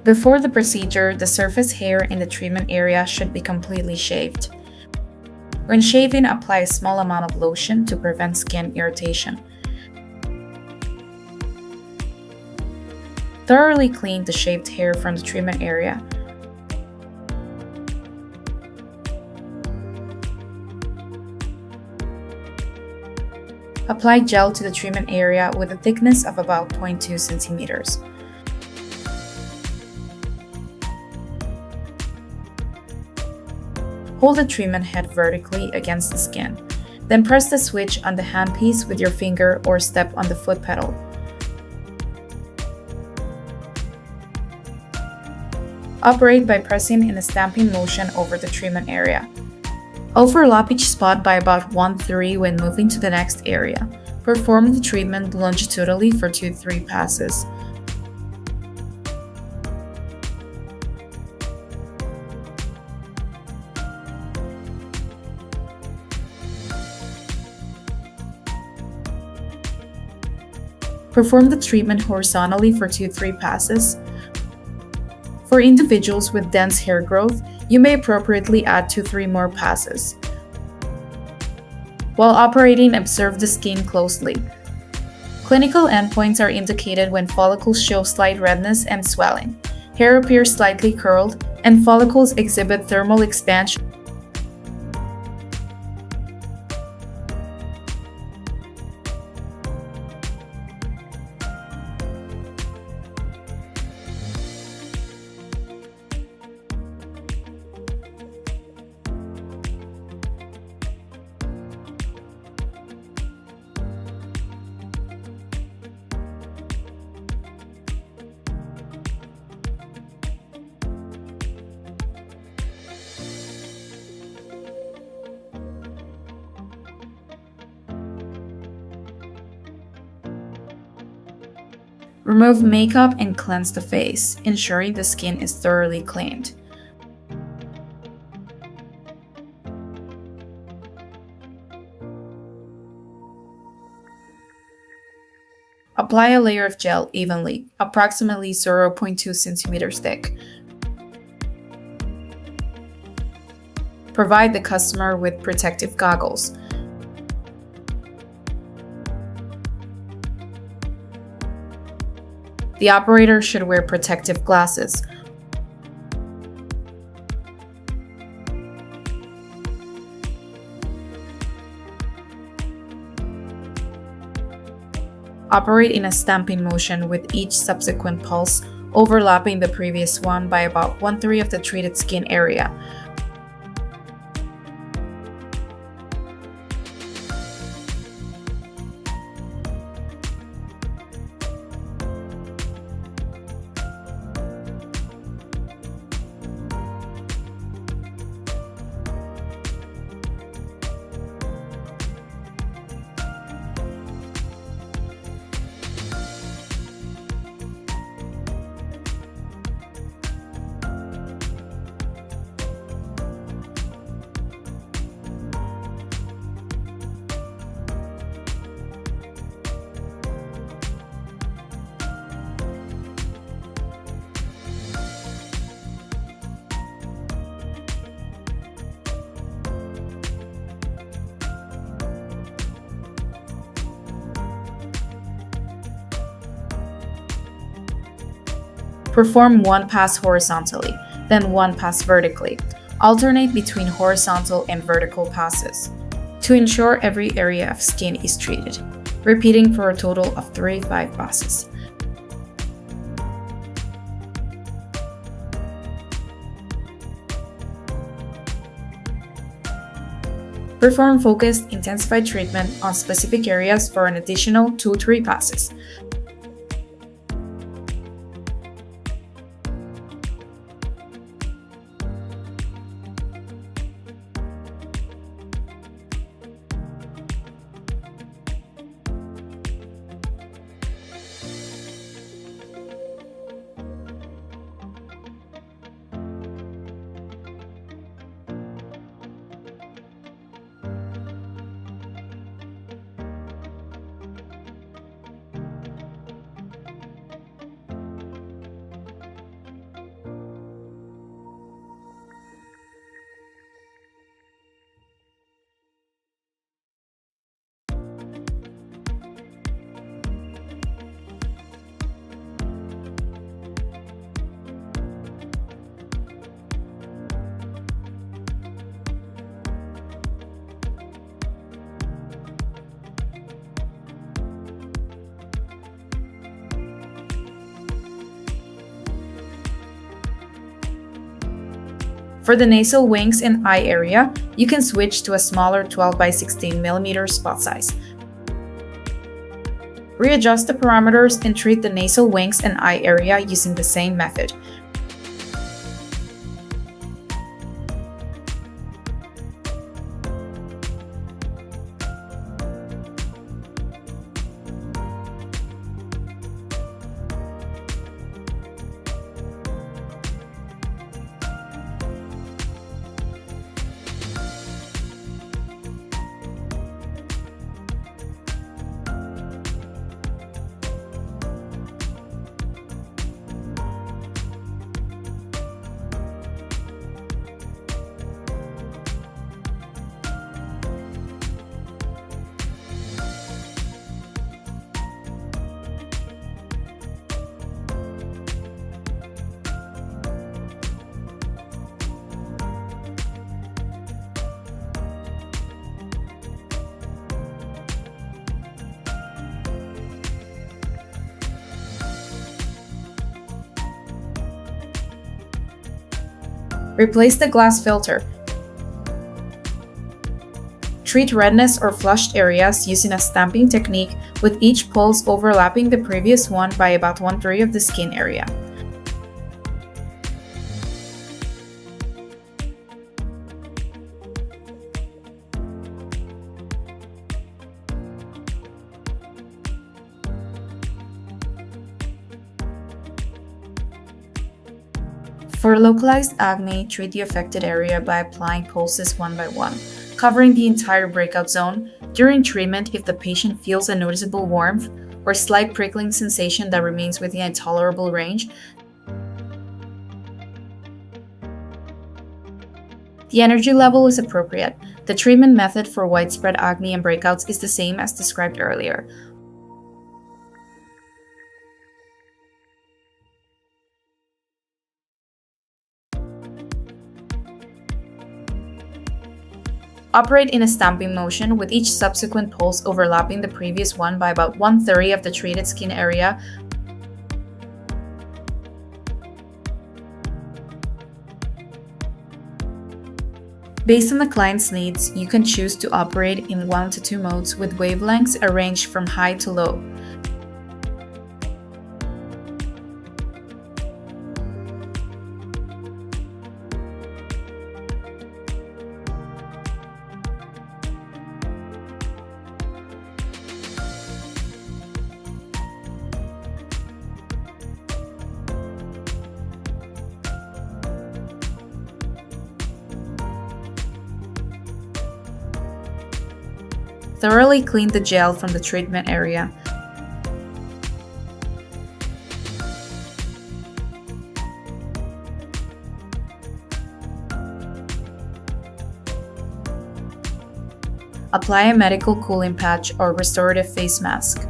Before the procedure, the surface hair in the treatment area should be completely shaved. When shaving, apply a small amount of lotion to prevent skin irritation. Thoroughly clean the shaved hair from the treatment area. Apply gel to the treatment area with a thickness of about 0.2 centimeters. Hold the treatment head vertically against the skin. Then press the switch on the handpiece with your finger or step on the foot pedal. Operate by pressing in a stamping motion over the treatment area. Overlap each spot by about 1/3 when moving to the next area. Perform the treatment longitudinally for 2-3 passes. Perform the treatment horizontally for 2-3 passes. For individuals with dense hair growth, you may appropriately add 2-3 more passes. While operating, observe the skin closely. Clinical endpoints are indicated when follicles show slight redness and swelling, hair appears slightly curled, and follicles exhibit thermal expansion. Remove makeup and cleanse the face, ensuring the skin is thoroughly cleaned. Apply a layer of gel evenly, approximately 0.2 centimeters thick. Provide the customer with protective goggles. The operator should wear protective glasses. Operate in a stamping motion with each subsequent pulse overlapping the previous one by about 1/3 of the treated skin area. Perform one pass horizontally, then one pass vertically. Alternate between horizontal and vertical passes to ensure every area of skin is treated, repeating for a total of 35 passes. Perform focused, intensified treatment on specific areas for an additional 2-3 passes. For the nasal wings and eye area, you can switch to a smaller 12 by 16 mm spot size. Readjust the parameters and treat the nasal wings and eye area using the same method. Replace the glass filter. Treat redness or flushed areas using a stamping technique, with each pulse overlapping the previous one by about 1/3 of the skin area. For localized acne, treat the affected area by applying pulses one by one, covering the entire breakout zone. During treatment, if the patient feels a noticeable warmth or slight prickling sensation that remains within a tolerable range, the energy level is appropriate. The treatment method for widespread acne and breakouts is the same as described earlier. Operate in a stamping motion, with each subsequent pulse overlapping the previous one by about 1/3 of the treated skin area. Based on the client's needs, you can choose to operate in 1 to 2 modes with wavelengths arranged from high to low. Thoroughly clean the gel from the treatment area. Apply a medical cooling patch or restorative face mask.